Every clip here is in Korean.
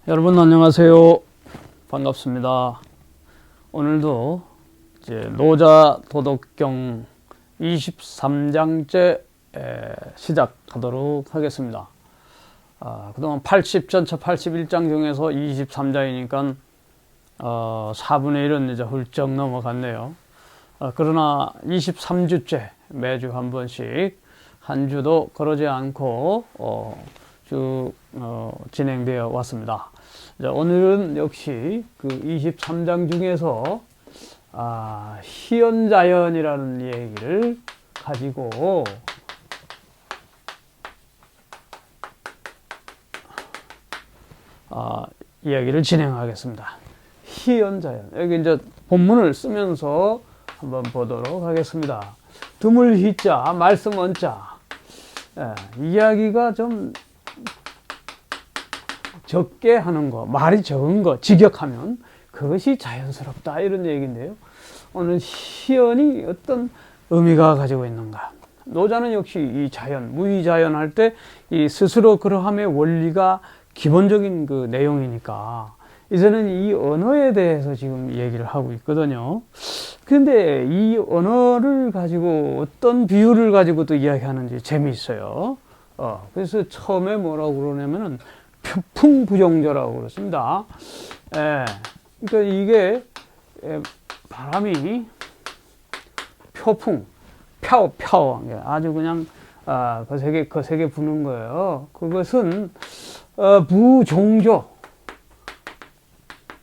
여러분 안녕하세요. 반갑습니다. 오늘도 이제 노자 도덕경 23장째 시작하도록 하겠습니다. 그동안 전체 81장 중에서 23장이니까 4분의 1은 이제 훌쩍 넘어갔네요. 그러나 23주째 매주 한 번씩 한 주도 그러지 않고 쭉 진행되어 왔습니다. 오늘은 역시 그 23장 중에서 희연자연이라는 얘기를 가지고 이야기를 진행하겠습니다. 희연자연. 여기 이제 본문을 쓰면서 한번 보도록 하겠습니다. 드물 희자, 말씀 원자. 이야기가 좀 적게 하는 거, 말이 적은 거, 직역하면 그것이 자연스럽다 이런 얘기인데요. 오늘 희연이 어떤 의미가 가지고 있는가. 노자는 역시 이 자연, 무의자연 할 때 이 스스로 그러함의 원리가 기본적인 그 내용이니까 이제는 이 언어에 대해서 지금 얘기를 하고 있거든요. 근데 이 언어를 가지고 어떤 비유를 가지고 또 이야기하는지 재미있어요. 그래서 처음에 뭐라고 그러냐면은 표풍부정조라고 그렇습니다. 그러니까 이게 바람이 표풍, 펴한 게 아주 그냥 거세게 부는 거예요. 그것은 부종조.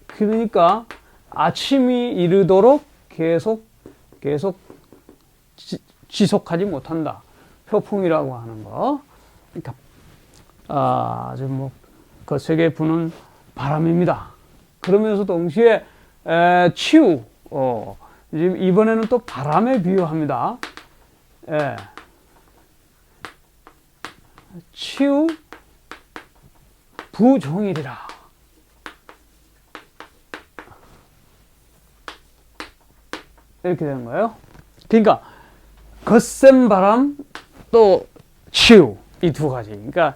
그러니까 아침이 이르도록 계속 지속하지 못한다. 표풍이라고 하는 거. 그러니까 아주 뭐 거세게 부는 바람입니다. 그러면서 동시에 치유. 이번에는 또 바람에 비유합니다. 치유 부종일이라. 이렇게 되는 거예요. 그러니까 거센 바람 또 치유 이 두 가지. 그러니까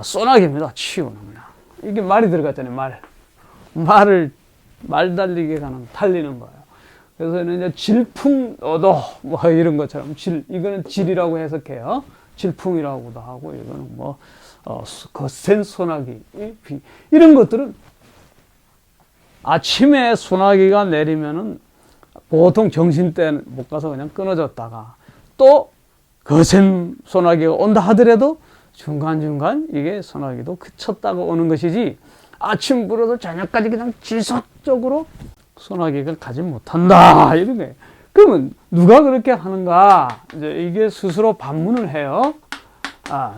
소나기입니다. 치유는 그냥. 이게 말이 들어갔잖아요. 말 달리는 거예요. 그래서 이제 질풍노도 뭐 이런 것처럼 이거는 질이라고 해석해요. 질풍이라고도 하고 이거는 뭐 거센 소나기 이런 것들은 아침에 소나기가 내리면은 보통 정신때 못 가서 그냥 끊어졌다가 또 거센 소나기가 온다 하더라도 중간중간 이게 소나기도 그쳤다가 오는 것이지 아침부로도 저녁까지 그냥 지속적으로 소나기가 가지 못한다 이런 거예요. 그러면 누가 그렇게 하는가? 이제 이게 스스로 반문을 해요.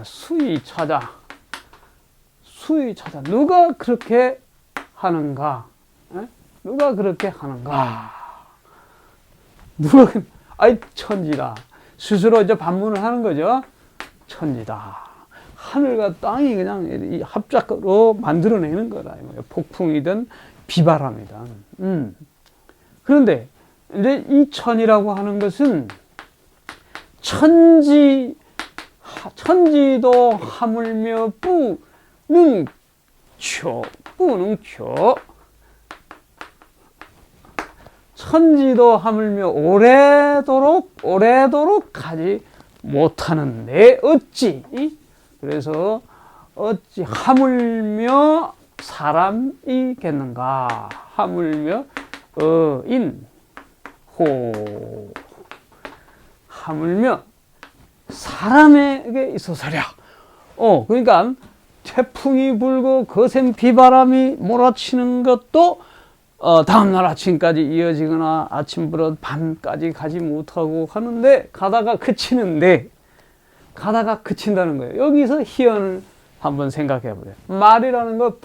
수의 찾아. 누가 그렇게 하는가? 누가 그렇게 하는가? 천지다. 스스로 이제 반문을 하는 거죠. 천지다. 하늘과 땅이 그냥 합작으로 만들어내는 거다. 폭풍이든 비바람이든. 그런데 이제 이 천이라고 하는 것은 천지도 하물며 뿌능초. 천지도 하물며 오래도록 가지 못하는데 어찌? 그래서 어찌 하물며 사람이겠는가? 하물며 하물며 사람에게 있어서랴. 그러니까 태풍이 불고 거센 비바람이 몰아치는 것도 다음날 아침까지 이어지거나 아침부터 밤까지 가지 못하고 하는데 가다가 그친다는 거예요. 여기서 희연을 한번 생각해 보세요. 말이라는 거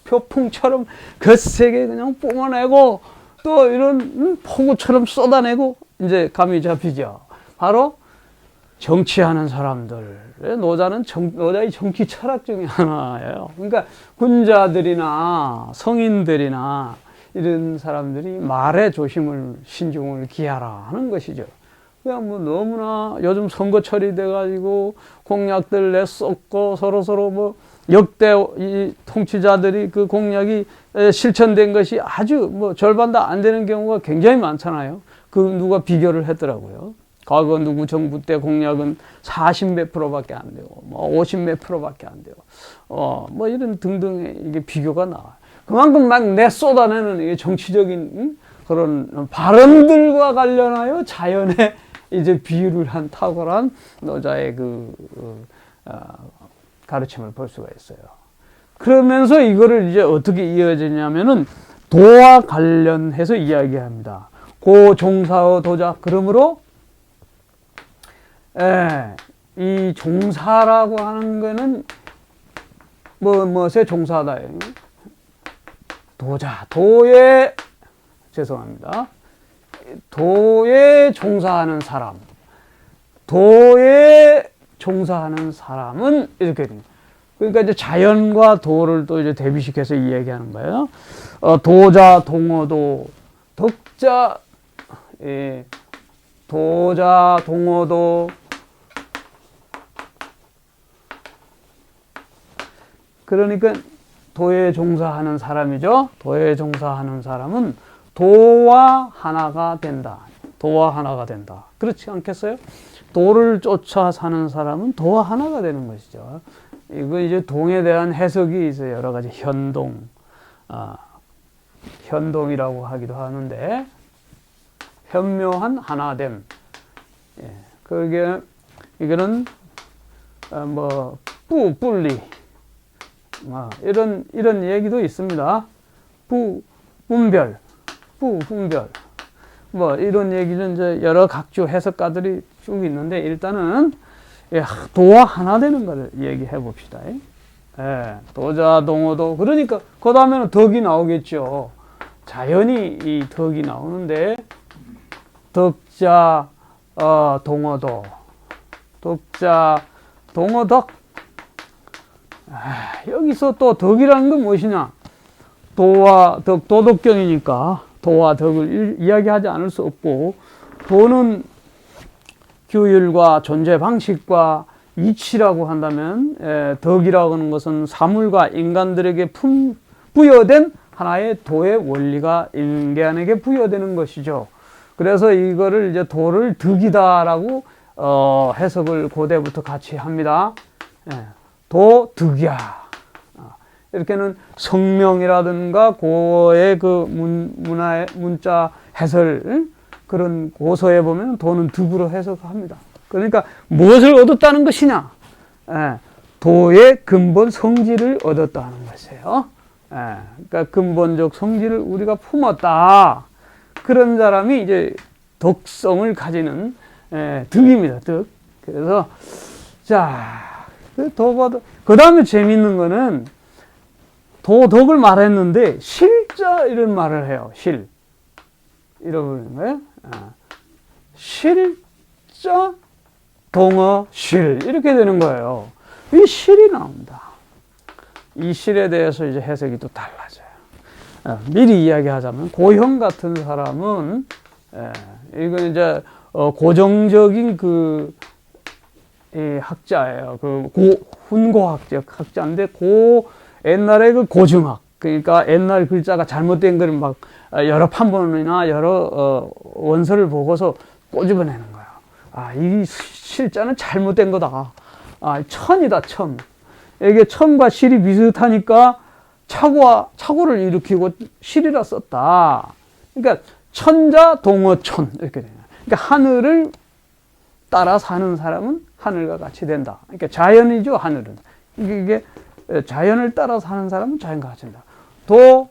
표풍처럼 거세게 그냥 뿜어내고 또 이런 폭우처럼 쏟아내고 이제 감이 잡히죠. 바로 정치하는 사람들. 노자의 정치 철학 중에 하나예요. 그러니까 군자들이나 성인들이나 이런 사람들이 말에 신중을 기하라 하는 것이죠. 그냥 뭐 너무나 요즘 선거철이 돼가지고 공약들 내쏟고 서로 뭐 역대 이 통치자들이 그 공약이 실천된 것이 아주 뭐 절반 다 안 되는 경우가 굉장히 많잖아요. 그 누가 비교를 했더라고요. 과거 누구 정부 때 공약은 40 몇 프로밖에 안 되고, 뭐 50 몇 프로밖에 안 되고, 뭐 이런 등등의 이게 비교가 나와요. 그만큼 막 내쏟아내는 이 정치적인 그런 발언들과 관련하여 자연의 이제 비유를 한 탁월한 노자의 가르침을 볼 수가 있어요. 그러면서 이거를 이제 어떻게 이어지냐면은 도와 관련해서 이야기합니다. 고종사의 도자. 그러므로 이 종사라고 하는 거는 무엇에 종사다. 도자, 죄송합니다. 도에 종사하는 사람. 도에 종사하는 사람은 이렇게 됩니다. 그러니까 이제 자연과 도를 또 이제 대비시켜서 이야기하는 거예요. 도자, 동어도, 덕자, 도자, 동어도, 그러니까 도에 종사하는 사람이죠. 도에 종사하는 사람은 도와 하나가 된다. 도와 하나가 된다. 그렇지 않겠어요? 도를 쫓아 사는 사람은 도와 하나가 되는 것이죠. 이거 이제 동에 대한 해석이 있어요. 여러 가지 현동이라고 하기도 하는데, 현묘한 하나됨. 그게, 이거는, 분리. 이런 얘기도 있습니다. 분별. 이런 얘기는 이제 여러 각주 해석가들이 쭉 있는데, 일단은, 도와 하나 되는 것을 얘기해 봅시다. 도자, 동어도. 그러니까, 그 다음에는 덕이 나오겠죠. 자연히 이 덕이 나오는데, 덕자, 동어도. 덕자, 동어덕. 여기서 또 덕이라는 건 무엇이냐? 도와 덕, 도덕경이니까 도와 덕을 이야기하지 않을 수 없고, 도는 규율과 존재 방식과 이치라고 한다면, 덕이라고 하는 것은 사물과 인간들에게 부여된 하나의 도의 원리가 인간에게 부여되는 것이죠. 그래서 이거를 이제 도를 덕이다라고 해석을 고대부터 같이 합니다. 도, 덕이야. 이렇게는 성명이라든가 고의 그 문자 해설, 그런 고서에 보면 도는 덕으로 해석합니다. 그러니까 무엇을 얻었다는 것이냐? 도의 근본 성질을 얻었다는 것이에요. 그러니까 근본적 성질을 우리가 품었다. 그런 사람이 이제 덕성을 가지는 덕입니다. 덕. 그래서 그 다음에 재밌는 거는 도덕을 말했는데 실자 이런 말을 해요. 이러는 거예요. 실자 동어 실 이렇게 되는 거예요. 이 실이 나옵니다. 이 실에 대해서 이제 해석이 또 달라져요. 미리 이야기하자면 고형 같은 사람은 이건 이제 고정적인 학자예요. 훈고학적 학자인데 옛날에 고증학, 그러니까 옛날 글자가 잘못된 걸 막 여러 판본이나 여러 원서를 보고서 꼬집어내는 거야. 이 실자는 잘못된 거다. 천이다, 천. 이게 천과 실이 비슷하니까 착오를 일으키고 실이라 썼다. 그러니까 천자 동어천 이렇게 되는 거야. 그러니까 하늘을 따라 사는 사람은 하늘과 같이 된다. 그러니까 자연이죠, 하늘은. 이게 자연을 따라 사는 사람은 자연과 같이 된다. 도,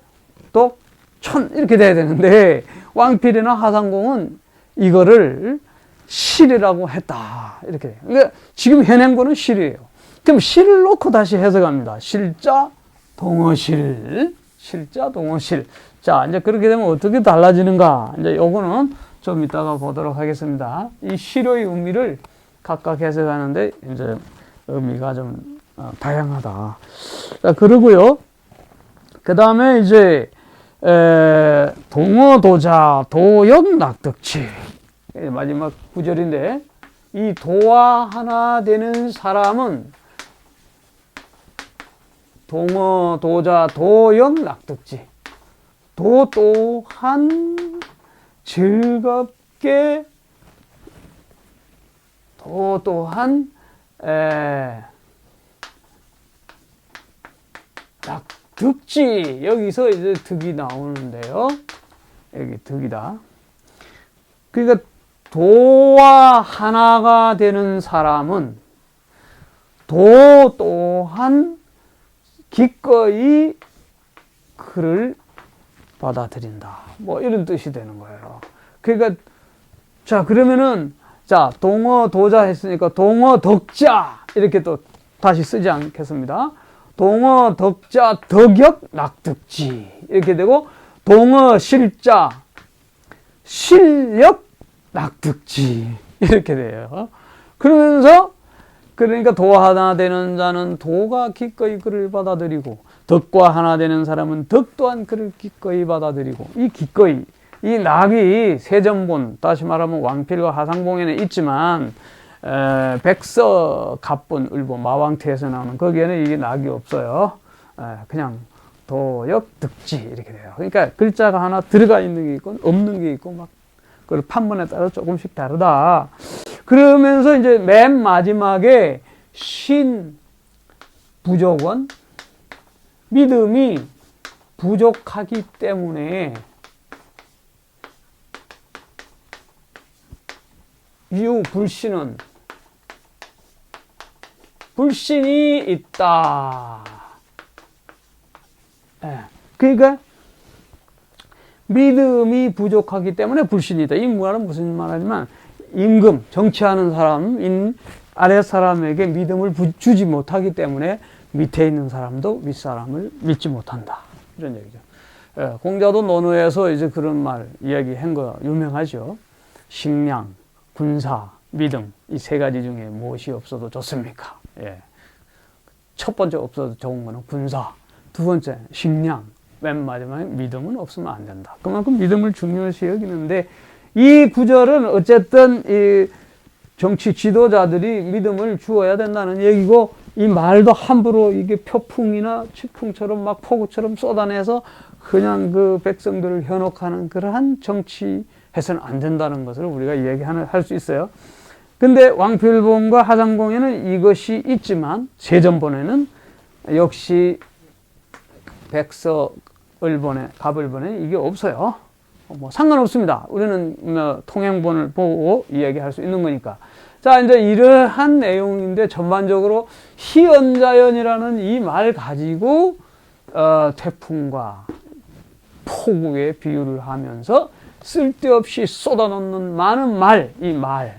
덕, 천 이렇게 돼야 되는데 왕필이나 하상공은 이거를 실이라고 했다. 이렇게 돼요. 그러니까 지금 현행본은 실이에요. 그럼 실을 놓고 다시 해석합니다. 실자, 동어실. 실자, 동어실. 자, 이제 그렇게 되면 어떻게 달라지는가? 이제 요거는 좀 이따가 보도록 하겠습니다. 이 실의 의미를 각각 해석하는데 이제 의미가 좀 다양하다. 자, 그러고요. 그 다음에 이제 동어도자, 도역 낙덕치. 마지막 구절인데, 이 도와 하나 되는 사람은 동어, 도자, 도역, 낙득지. 도 또한 즐겁게, 도 또한 낙득지. 여기서 이제 득이 나오는데요. 여기 득이다. 그러니까 도와 하나가 되는 사람은 도 또한 기꺼이 그를 받아들인다. 뭐 이런 뜻이 되는 거예요. 그러니까 자, 그러면은 자, 동어 도자 했으니까 동어 덕자 이렇게 또 다시 쓰지 않겠습니다. 동어 덕자 덕역 낙득지 이렇게 되고, 동어 실자 실력 낙득지 이렇게 돼요. 그러면서 그러니까 도 하나 되는 자는 도가 기꺼이 그를 받아들이고, 덕과 하나 되는 사람은 덕 또한 그를 기꺼이 받아들이고, 이 기꺼이, 이 낙이 세전본, 다시 말하면 왕필과 하상봉에는 있지만 백서, 갑본, 을본, 마왕태에서 나오는 거기에는 이게 낙이 없어요. 그냥 도역 득지 이렇게 돼요. 그러니까 글자가 하나 들어가 있는 게 있고 없는 게 있고, 막 그 판문에 따라 조금씩 다르다. 그러면서 이제 맨 마지막에 신 부족원, 믿음이 부족하기 때문에 불신은 불신이 있다. 그러니까 믿음이 부족하기 때문에 불신이 있다. 이 말은 무슨 말하지만, 임금, 정치하는 사람, 아래 사람에게 믿음을 주지 못하기 때문에 밑에 있는 사람도 윗사람을 믿지 못한다. 이런 얘기죠. 공자도 논어에서 이제 그런 말 이야기한 거 유명하죠. 식량, 군사, 믿음, 이 세 가지 중에 무엇이 없어도 좋습니까? 첫 번째 없어도 좋은 거는 군사, 두 번째 식량, 맨 마지막에 믿음은 없으면 안 된다. 그만큼 믿음을 중요시 여기는데, 이 구절은 어쨌든 이 정치 지도자들이 믿음을 주어야 된다는 얘기고, 이 말도 함부로 이게 표풍이나 치풍처럼 막 폭우처럼 쏟아내서 그냥 그 백성들을 현혹하는 그러한 정치해서는 안 된다는 것을 우리가 할 수 있어요. 근데 왕필본과 하상봉에는 이것이 있지만 세전본에는 역시 백서, 을본에, 갑을본에 이게 없어요. 뭐 상관없습니다. 우리는 통행본을 보고 이야기할 수 있는 거니까. 자, 이제 이러한 내용인데, 전반적으로 희연자연이라는 이 말 가지고 태풍과 폭우의 비유를 하면서 쓸데없이 쏟아놓는 많은 이 말.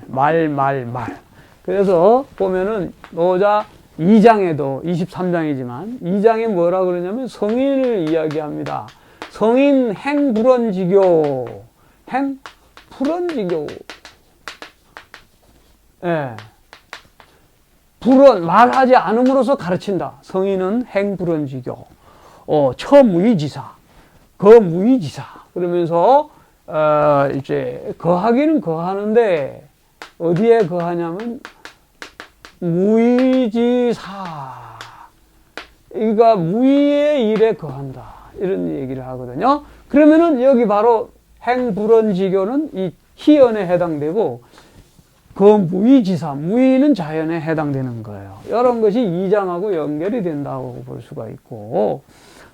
그래서 보면은 노자 2장에도 23장이지만 2장에 뭐라 그러냐면 성인을 이야기합니다. 성인 행불언지교. 말하지 않음으로써 가르친다. 성인은 행불언지교. 처무의지사, 거무의지사. 그러면서 이제 거하기는 거하는데 어디에 거하냐면 무의지사. 그러니까 무의의 일에 거한다. 이런 얘기를 하거든요. 그러면은 여기 바로 행불언지교는 이 희연에 해당되고, 무의지사, 무의는 자연에 해당되는 거예요. 이런 것이 2장하고 연결이 된다고 볼 수가 있고,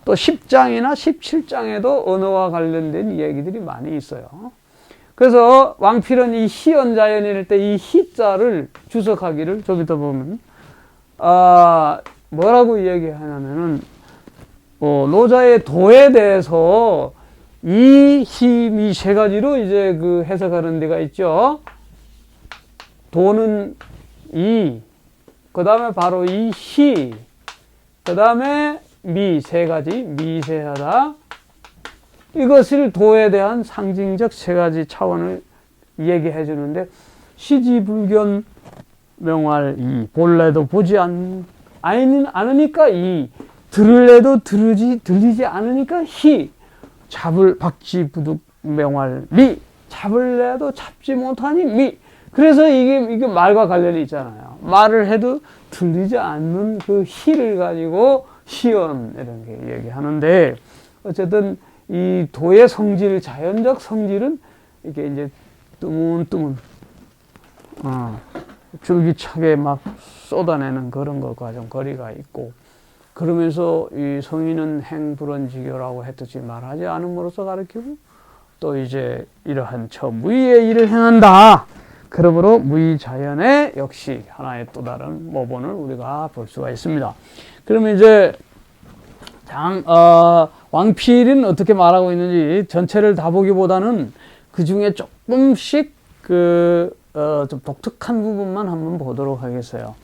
또 10장이나 17장에도 언어와 관련된 얘기들이 많이 있어요. 그래서 왕필은 이 희연자연일 때 이 희자를 주석하기를 좀 이따 보면 뭐라고 얘기하냐면은 노자의 도에 대해서 이 세 가지로 이제 그 해석하는 데가 있죠. 도는 그 다음에 바로 이 희, 그 다음에 세 가지, 미세하다. 이것을 도에 대한 상징적 세 가지 차원을 얘기해 주는데, 시지불견 명활 볼래도 보지 않으니까 들을래도 들리지 않으니까 희, 박지부득 명활 잡을래도 잡지 못하니 미. 그래서 이게 말과 관련이 있잖아요. 말을 해도 들리지 않는 그 희를 가지고 희연 이런 게 얘기하는데, 어쨌든 이 도의 성질, 자연적 성질은 이게 이제 뜨문뜨문 줄기차게 막 쏟아내는 그런 것과 좀 거리가 있고, 그러면서 이 성인은 행불언지교라고 했듯이 말하지 않음으로써 가르치고, 또 이제 이러한 처무의의 일을 행한다. 그러므로 무의자연의 역시 하나의 또 다른 모본을 우리가 볼 수가 있습니다. 그러면 이제 왕필은 어떻게 말하고 있는지 전체를 다 보기보다는 그 중에 조금씩 좀 독특한 부분만 한번 보도록 하겠어요.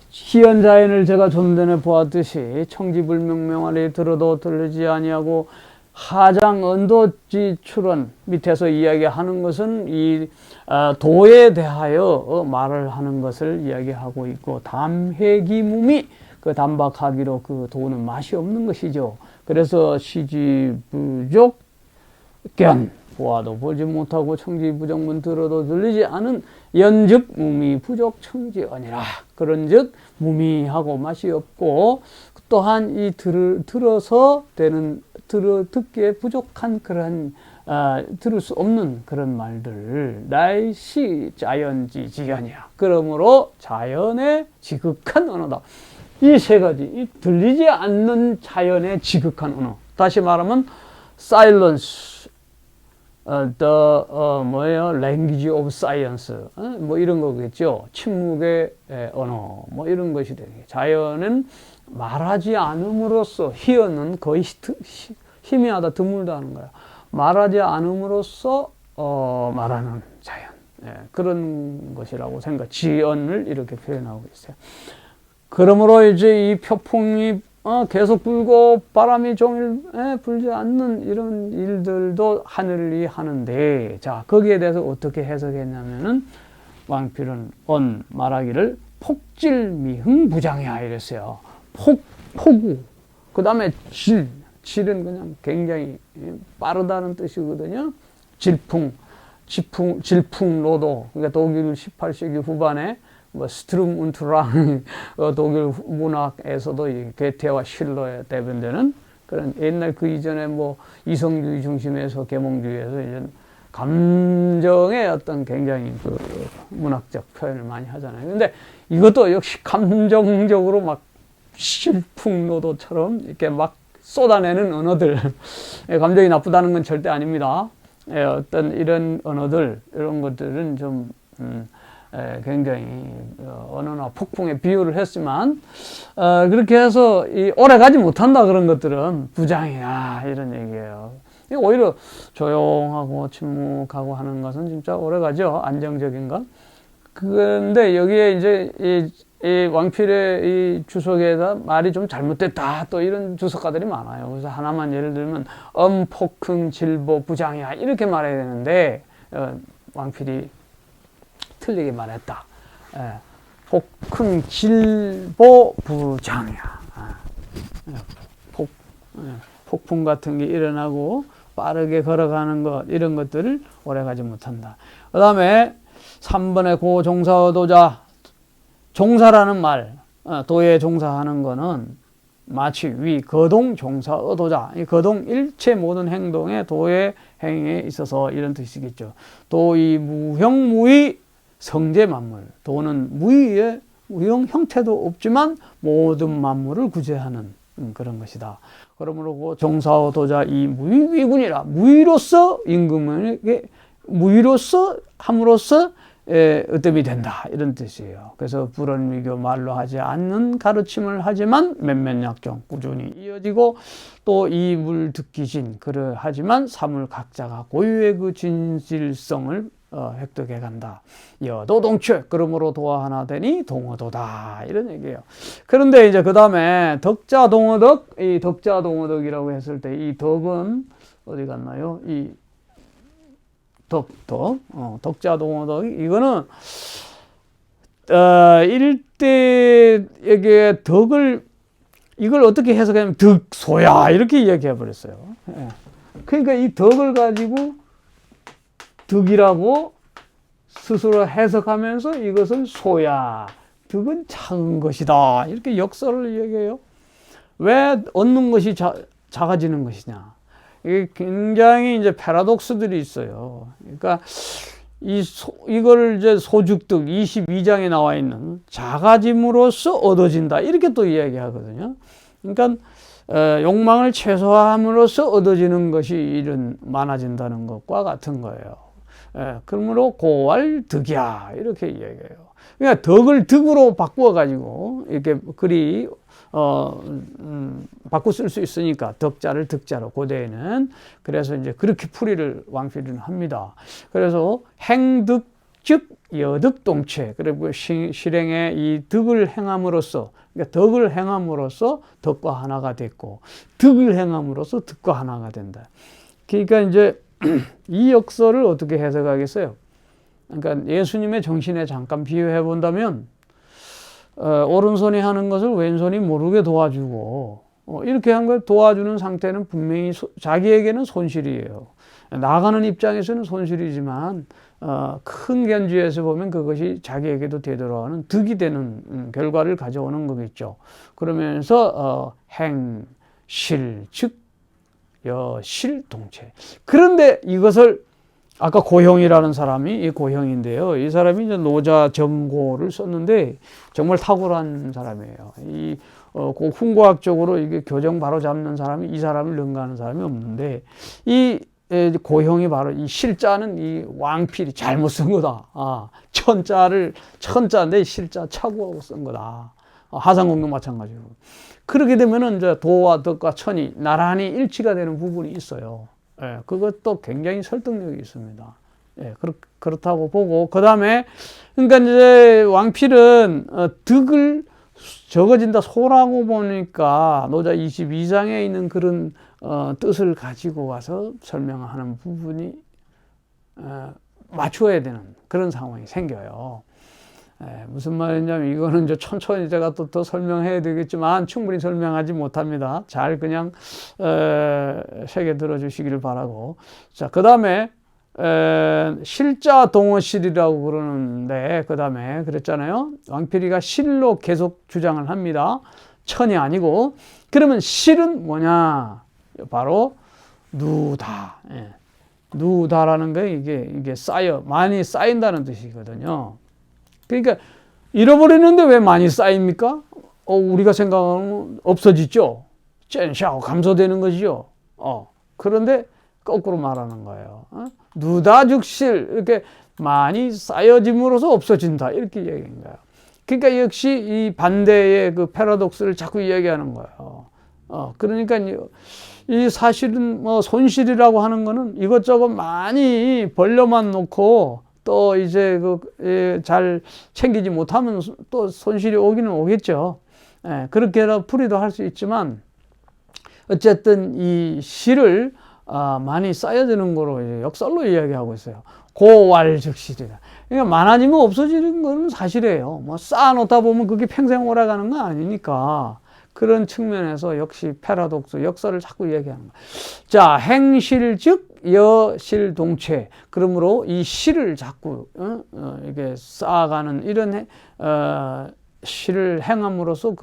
희연자연을 제가 좀 전에 보았듯이 청지불명명하리 들어도 들리지 아니하고 하장 언도지 출원 밑에서 이야기하는 것은 이 도에 대하여 말을 하는 것을 이야기하고 있고, 담회기무미 그 담박하기로 그 도는 맛이 없는 것이죠. 그래서 시지부족 견 보아도 보지 못하고 청지부정문 들어도 들리지 않은 연즉 무미 부족 청지언이라. 그런즉 무미하고 맛이 없고, 또한 이 들어서 되는 듣기에 부족한 그런 들을 수 없는 그런 말들 날시 자연지 지연이야. 그러므로 자연의 지극한 언어다. 이 세 가지, 이 들리지 않는 자연의 지극한 언어. 다시 말하면 silence, 뭐예요? language of science, 뭐 이런 거겠죠. 침묵의 언어, 뭐 이런 것이 되게. 자연은 말하지 않음으로써, 희언은 거의 희미하다, 드물다 하는 거야. 말하지 않음으로써 말하는 자연, 그런 것이라고 지언을 이렇게 표현하고 있어요. 그러므로 이제 이 표풍이 계속 불고 바람이 종일 불지 않는 이런 일들도 하늘이 하는데, 자, 거기에 대해서 어떻게 해석했냐면은 왕필은 말하기를 폭질미흥부장이야 이랬어요. 폭우, 그 다음에 질은 그냥 굉장히 빠르다는 뜻이거든요. 질풍노도, 그러니까 독일 18세기 후반에 뭐 스트룸 운트랑 독일 문학에서도 이 괴테와 실러에 대변되는 그런 옛날 그 이전에 뭐 이성주의 중심에서 계몽주의에서 이제 감정의 어떤 굉장히 그 문학적 표현을 많이 하잖아요. 근데 이것도 역시 감정적으로 막 질풍노도처럼 이렇게 막 쏟아내는 언어들. 감정이 나쁘다는 건 절대 아닙니다. 어떤 이런 언어들, 이런 것들은 좀 굉장히 언어나 폭풍에 비유를 했지만, 그렇게 해서 오래 가지 못한다 그런 것들은 부장이야 이런 얘기예요. 오히려 조용하고 침묵하고 하는 것은 진짜 오래 가죠. 안정적인 것. 그런데 여기에 이제 이 왕필의 이 주석에다 말이 좀 잘못됐다, 또 이런 주석가들이 많아요. 그래서 하나만 예를 들면 폭흥 질보 부장이야 이렇게 말해야 되는데 왕필이 틀리게 말했다. 폭흥 질보 부장이야. 폭풍 같은 게 일어나고 빠르게 걸어가는 것, 이런 것들을 오래가지 못한다. 그 다음에 3번에 고종사어도자, 종사라는 말, 도에 종사하는 거는 마치 위 거동 종사어도자, 이 거동 일체 모든 행동에 도의 행위에 있어서 이런 뜻이겠죠. 도의 무형무의 성제 만물, 도는 무의의 무형 형태도 없지만 모든 만물을 구제하는 그런 것이다. 그러므로 종사어도자 이 무의위군이라, 무의로서 임금에게 무의로서 함으로써 으뜸이 된다 이런 뜻이에요. 그래서 불언미교 말로 하지 않는 가르침을 하지만 몇몇 약정 꾸준히 이어지고, 또 이물 듣기진 그를 하지만 사물 각자가 고유의 그 진실성을 획득해 간다. 여도동체, 그러므로 도와 하나 되니 동어도다 이런 얘기예요. 그런데 이제 그 다음에 덕자동어덕, 이 덕자동어덕이라고 했을 때 이 덕은 어디 갔나요? 이 덕자동어덕, 이거는 일대 여기에 덕을, 이걸 어떻게 해석하냐면 덕소야 이렇게 이야기해 버렸어요. 그러니까 이 덕을 가지고 득이라고 스스로 해석하면서 이것은 소야, 득은 작은 것이다. 이렇게 역설을 얘기해요. 왜 얻는 것이 작아지는 것이냐. 이게 굉장히 이제 패러독스들이 있어요. 그러니까 이걸 이제 소죽득 22장에 나와 있는 작아짐으로써 얻어진다. 이렇게 또 이야기하거든요. 그러니까 욕망을 최소화함으로써 얻어지는 것이 이런 많아진다는 것과 같은 거예요. 그러므로 고왈 득이야. 이렇게 이야기해요. 그러니까 덕을 득으로 바꾸어 가지고 이렇게 글이 바꿔 쓸 수 있으니까 덕자를 득자로 고대에는. 그래서 이제 그렇게 풀이를 왕필이는 합니다. 그래서 행득 즉 여득동체, 그리고 실행에 이 득을 행함으로써, 그러니까 덕을 행함으로써 덕과 하나가 됐고, 득을 행함으로써 덕과 하나가 된다. 그러니까 이제 이 역설을 어떻게 해석하겠어요? 그러니까 예수님의 정신에 잠깐 비유해 본다면, 오른손이 하는 것을 왼손이 모르게 도와주고, 이렇게 한 걸 도와주는 상태는 분명히 자기에게는 손실이에요. 나가는 입장에서는 손실이지만, 큰 견지에서 보면 그것이 자기에게도 되돌아오는 득이 되는 결과를 가져오는 거겠죠. 그러면서, 행, 실, 즉, 실, 동체. 그런데 이것을 아까 고형이라는 사람이 이 고형인데요. 이 사람이 이제 노자 점고를 썼는데 정말 탁월한 사람이에요. 이 훈과학적으로 이게 교정 바로 잡는 사람이 이 사람을 능가하는 사람이 없는데, 이 고형이 바로 이 실자는 이 왕필이 잘못 쓴 거다. 천자인데 실자 차고 쓴 거다. 하상공도 마찬가지고. 그렇게 되면은 이제 도와 덕과 천이 나란히 일치가 되는 부분이 있어요. 그것도 굉장히 설득력이 있습니다. 그렇다고 보고, 그 다음에, 그러니까 이제 왕필은, 득을 적어진다 소라고 보니까 노자 22장에 있는 그런, 뜻을 가지고 와서 설명하는 부분이, 맞춰야 되는 그런 상황이 생겨요. 무슨 말이냐면, 이거는 이제 천천히 제가 또 더 설명해야 되겠지만, 충분히 설명하지 못합니다. 잘 그냥, 새겨 들어주시기를 바라고. 자, 그 다음에, 실자 동어실이라고 그러는데, 그 다음에 그랬잖아요. 왕필이가 실로 계속 주장을 합니다. 천이 아니고. 그러면 실은 뭐냐? 바로, 누다. 누다라는 게 이게 많이 쌓인다는 뜻이거든요. 그러니까 잃어버리는데 왜 많이 쌓입니까? 우리가 생각하는 없어지죠. 젠샤고 감소되는 거지요. 그런데 거꾸로 말하는 거예요. 누다즉실, 이렇게 많이 쌓여짐으로써 없어진다. 이렇게 얘기한 거예요. 그러니까 역시 이 반대의 그 패러독스를 자꾸 이야기하는 거예요. 그러니까 이 사실은 뭐 손실이라고 하는 거는 이것저것 많이 벌려만 놓고 또 이제 잘 챙기지 못하면 또 손실이 오기는 오겠죠. 그렇게 풀이도 할 수 있지만, 어쨌든 이 실을 많이 쌓여지는 거로 역설로 이야기하고 있어요. 고왈즉실이다. 그러니까 많아지면 없어지는 건 사실이에요. 뭐 쌓아놓다 보면 그게 평생 오래가는 건 아니니까. 그런 측면에서 역시 패러독스, 역설을 자꾸 얘기하는 거예요. 자, 행실 즉 여실동체. 그러므로 이 실을 자꾸 이게 쌓아가는 이런 실을 행함으로써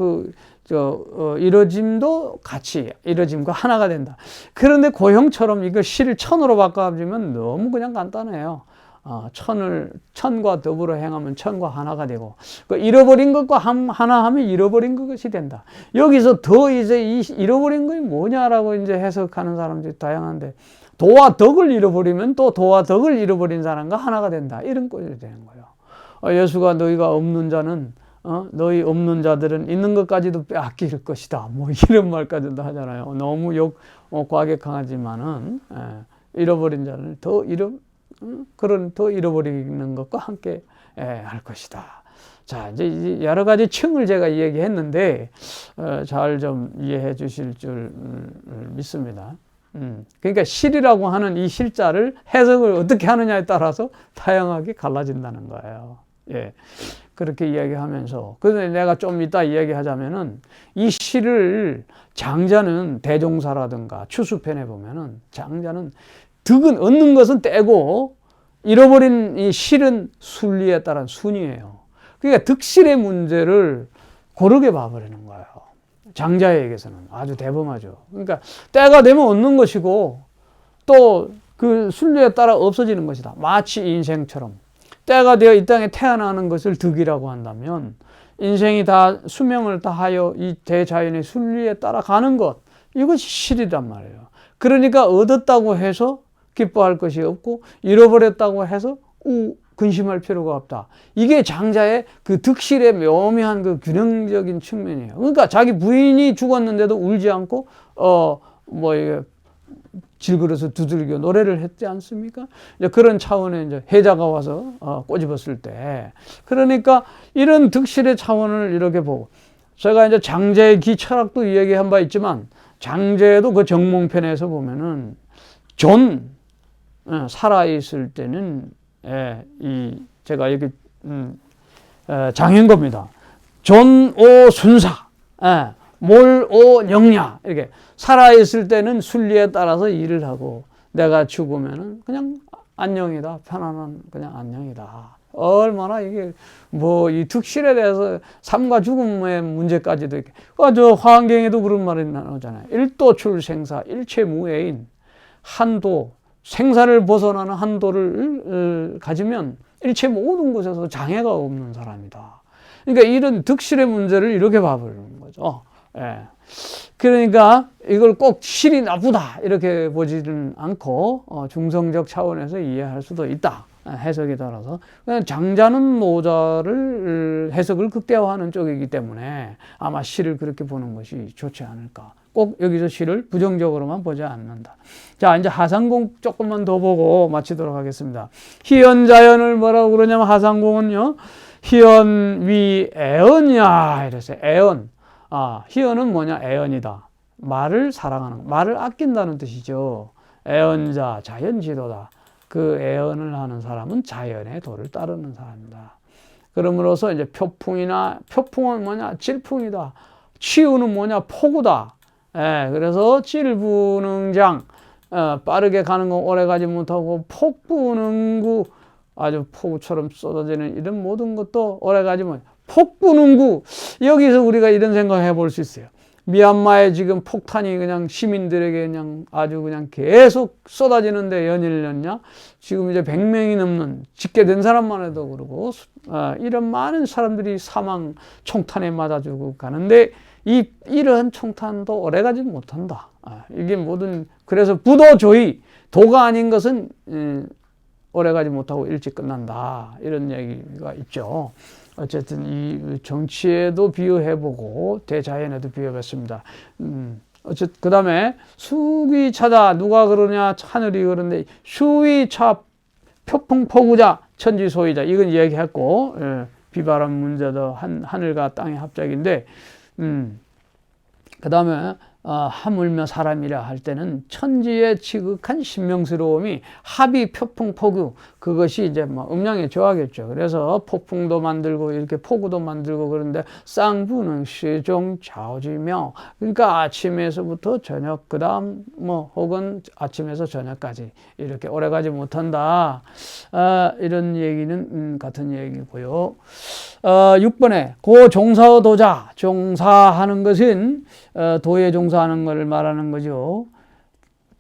이뤄짐도 같이 이뤄짐과 하나가 된다. 그런데 고형처럼 이걸 실을 천으로 바꿔주면 너무 그냥 간단해요. 천과 더불어 행하면 천과 하나가 되고, 잃어버린 것과 하나 하면 잃어버린 것이 된다. 여기서 더 이제 이 잃어버린 것이 뭐냐라고 이제 해석하는 사람들이 다양한데, 도와 덕을 잃어버리면 또 도와 덕을 잃어버린 사람과 하나가 된다. 이런 꼴이 되는 거예요. 예수가 너희가 없는 자는, 너희 없는 자들은 있는 것까지도 빼앗길 것이다. 뭐 이런 말까지도 하잖아요. 너무 과격하지만은, 잃어버린 자는 더 잃어버리는 것과 함께 할 것이다. 자, 이제 여러 가지 층을 제가 얘기했는데, 잘 좀 이해해 주실 줄 믿습니다. 그러니까 실이라고 하는 이 실자를 해석을 어떻게 하느냐에 따라서 다양하게 갈라진다는 거예요. 그렇게 이야기하면서, 그런데 내가 좀 이따 이야기하자면은 이 실을 장자는 대종사라든가 추수편에 보면은 장자는 득은 얻는 것은 떼고 잃어버린 이 실은 순리에 따른 순이에요. 그러니까 득실의 문제를 고르게 봐버리는 거예요. 장자에게서는 아주 대범하죠. 그러니까 때가 되면 얻는 것이고 또 그 순리에 따라 없어지는 것이다. 마치 인생처럼 때가 되어 이 땅에 태어나는 것을 득이라고 한다면 인생이 다 수명을 다하여 이 대자연의 순리에 따라 가는 것, 이것이 실이란 말이에요. 그러니까 얻었다고 해서 기뻐할 것이 없고 잃어버렸다고 해서 근심할 필요가 없다. 이게 장자의 그 득실의 묘미한 그 균형적인 측면이에요. 그러니까 자기 부인이 죽었는데도 울지 않고 이게 질그릇을 두들겨 노래를 했지 않습니까? 이제 그런 차원의 이제 해자가 와서 꼬집었을 때, 그러니까 이런 득실의 차원을 이렇게 보고, 제가 이제 장제의 기 철학도 이야기한 바 있지만 장제도 그 정몽편에서 보면은 살아 있을 때는 제가 여기 장행겁니다. 존오 순사, 몰오 영야, 이렇게 살아있을 때는 순리에 따라서 일을 하고 내가 죽으면은 그냥 안녕이다, 편안한 그냥 안녕이다. 얼마나 이게 이 득실에 대해서 삶과 죽음의 문제까지도 이렇게. 저 화환경에도 그런 말이 나오잖아요. 일도 출생사 일체무애인. 한도, 생사를 벗어나는 한도를 가지면 일체 모든 곳에서 장애가 없는 사람이다. 그러니까 이런 득실의 문제를 이렇게 봐버리는 거죠. 그러니까 이걸 꼭 실이 나쁘다 이렇게 보지는 않고 중성적 차원에서 이해할 수도 있다. 해석에 따라서. 장자는 노자를 해석을 극대화하는 쪽이기 때문에 아마 실을 그렇게 보는 것이 좋지 않을까. 꼭 여기서 실을 부정적으로만 보지 않는다. 자, 이제 하상공 조금만 더 보고 마치도록 하겠습니다. 희연자연을 뭐라고 그러냐면 하상공은요, 희연위 애언이야 이랬어요. 애언. 희연은 뭐냐? 애언이다. 말을 사랑하는, 말을 아낀다는 뜻이죠. 애언자, 자연지도다. 그 애언을 하는 사람은 자연의 도를 따르는 사람이다. 그러므로서 이제 표풍은 뭐냐? 질풍이다. 치우는 뭐냐? 폭우다. 그래서 질부능장, 빠르게 가는 건 오래 가지 못하고, 폭부능구, 아주 폭우처럼 쏟아지는 이런 모든 것도 오래 가지 못. 폭부능구, 여기서 우리가 이런 생각 해볼 수 있어요. 미얀마에 지금 폭탄이 그냥 시민들에게 그냥 아주 그냥 계속 쏟아지는데 연일연냐? 지금 이제 100명이 넘는, 집계된 사람만 해도 그러고, 이런 많은 사람들이 사망, 총탄에 맞아 죽고 가는데, 이러한 총탄도 오래 가지 못한다. 이게 그래서 부도조의, 도가 아닌 것은 오래 가지 못하고 일찍 끝난다. 이런 얘기가 있죠. 어쨌든 이 정치에도 비유해보고 대자연에도 비유해봤습니다. 그 다음에 수귀차다. 누가 그러냐? 하늘이 그런데 수위차 표풍포구자 천지소이자, 이건 이야기했고, 비바람 문제도 하늘과 땅의 합작인데, 그 다음에 하물며 사람이라 할 때는 천지의 지극한 신명스러움이 합이 표풍포구, 그것이 이제 음양에 좋아하겠죠. 그래서 폭풍도 만들고 이렇게 포구도 만들고 그런데 쌍부는 시종 좌우지며, 그러니까 아침에서부터 저녁, 그 다음 혹은 아침에서 저녁까지 이렇게 오래 가지 못한다. 이런 얘기는 같은 얘기고요. 6번에 고 종사의 도자, 종사하는 것은 도에 종사하는 것을 말하는 거죠.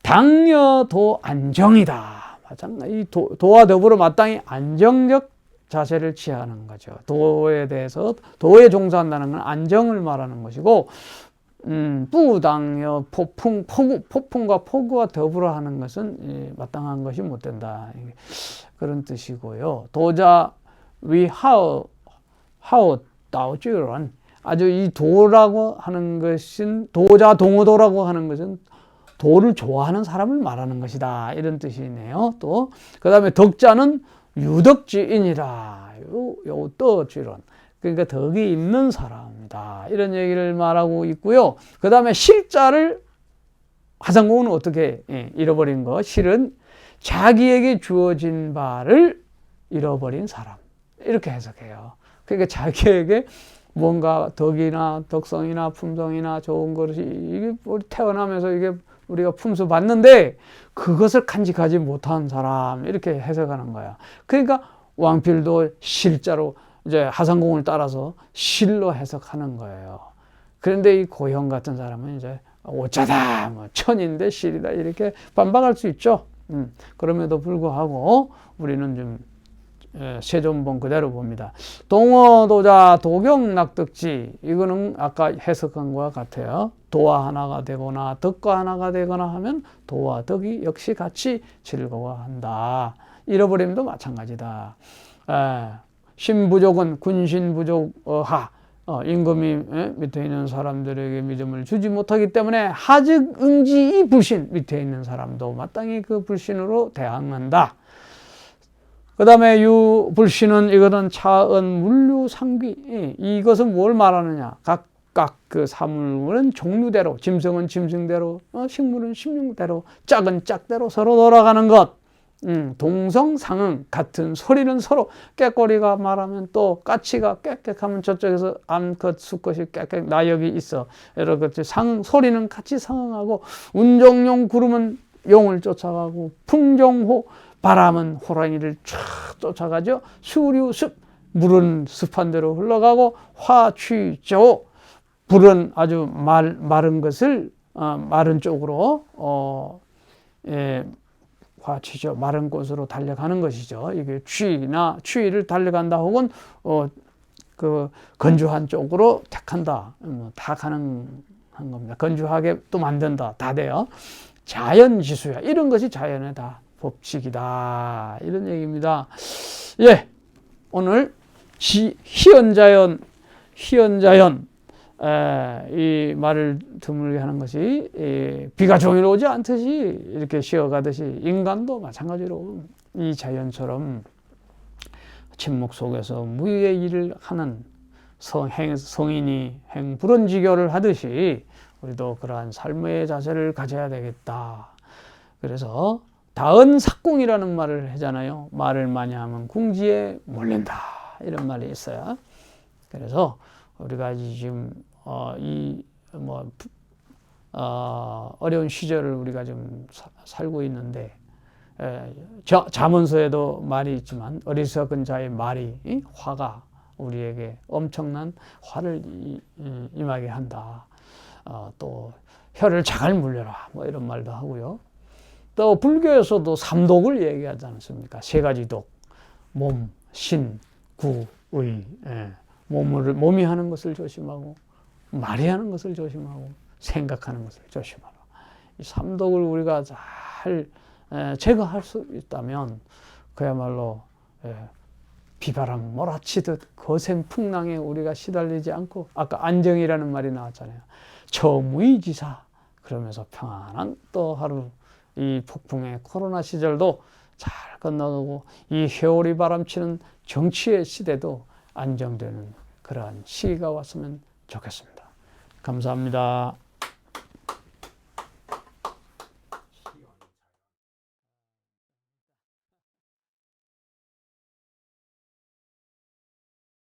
당여도 안정이다. 마찬가지 도와 더불어 마땅히 안정적 자세를 취하는 거죠. 도에 대해서, 도에 종사한다는 건 안정을 말하는 것이고, 뿌당여 폭풍, 폭우, 폭풍과 폭우와 더불어 하는 것은 마땅한 것이 못 된다. 그런 뜻이고요. 도자 위하오 다오주런, 아주 이 도라고 하는 것은, 도자 동어도라고 하는 것은 도를 좋아하는 사람을 말하는 것이다. 이런 뜻이네요. 또, 그 다음에 덕자는 유덕지인이라. 요 떠주런. 그러니까 덕이 있는 사람이다. 이런 얘기를 말하고 있고요. 그 다음에 실자를, 하상공은 어떻게 잃어버린 거? 실은 자기에게 주어진 바를 잃어버린 사람. 이렇게 해석해요. 그러니까 자기에게 뭔가 덕이나 덕성이나 품성이나 좋은 것이, 이게 태어나면서 이게 우리가 품수 봤는데 그것을 간직하지 못한 사람 이렇게 해석하는 거야. 그러니까 왕필도 실자로 이제 하상공을 따라서 실로 해석하는 거예요. 그런데 이 고형 같은 사람은 이제 오자다, 뭐 천인데 실이다 이렇게 반박할 수 있죠. 그럼에도 불구하고 우리는 좀 세존본 그대로 봅니다. 동어도자 도경낙득지 이거는 아까 해석한 것과 같아요. 도와 하나가 되거나 덕과 하나가 되거나 하면 도와 덕이 역시 같이 즐거워한다. 잃어버림도 마찬가지다. 신부족은 군신부족하 임금이 밑에 있는 사람들에게 믿음을 주지 못하기 때문에 하즉 응지 이 불신 밑에 있는 사람도 마땅히 그 불신으로 대항한다. 그 다음에 유 불신은 이거는 차은 물류 상비 이것은 뭘 말하느냐 각각 그 사물은 종류대로 짐승은 짐승대로 식물은 식물대로 짝은 짝대로 서로 돌아가는 것 동성상응 같은 소리는 서로 깨꼬리가 말하면 또 까치가 깨끗하면 저쪽에서 암컷 수컷이 깨끗 나 여기 있어 여러 것들 상응 소리는 같이 상응하고 운종용 구름은 용을 쫓아가고 풍종호 바람은 호랑이를 쫙 쫓아가죠. 수류습 물은 습한 대로 흘러가고 화취조 불은 아주 마른 것을 마른 쪽으로 화취죠. 마른 곳으로 달려가는 것이죠. 이게 취를 달려간다 혹은 그 건조한 쪽으로 택한다. 다 가능한 겁니다. 건조하게 또 만든다. 다 돼요. 자연지수야. 이런 것이 자연의 다 법칙이다. 이런 얘기입니다. 예, 오늘 희연자연 이 말을 드물게 하는 것이 비가 종일 오지 않듯이 이렇게 쉬어가듯이 인간도 마찬가지로 이 자연처럼 침묵 속에서 무의의 일을 하는 성인이 행불언지교를 하듯이 우리도 그러한 삶의 자세를 가져야 되겠다. 그래서 다은삭궁이라는 말을 하잖아요. 말을 많이 하면 궁지에 몰린다. 이런 말이 있어요. 그래서 우리가 지금 어려운 시절을 우리가 좀 살고 있는데 잠언서에도 말이 있지만 어리석은 자의 말이 화가 우리에게 엄청난 화를 임하게 한다. 또 혀를 자갈 물려라 뭐 이런 말도 하고요. 또 불교에서도 삼독을 얘기하지 않습니까? 세 가지 독, 몸, 신, 구, 의. 몸이 하는 것을 조심하고 말이 하는 것을 조심하고 생각하는 것을 조심하라. 이 삼독을 우리가 잘 제거할 수 있다면 그야말로 비바람 몰아치듯 거센 풍랑에 우리가 시달리지 않고 아까 안정이라는 말이 나왔잖아요. 처무이지사 그러면서 평안한 또 하루 이 폭풍의 코로나 시절도 잘 건너가고 이 회오리 바람치는 정치의 시대도 안정되는 그러한 시기가 왔으면 좋겠습니다. 감사합니다.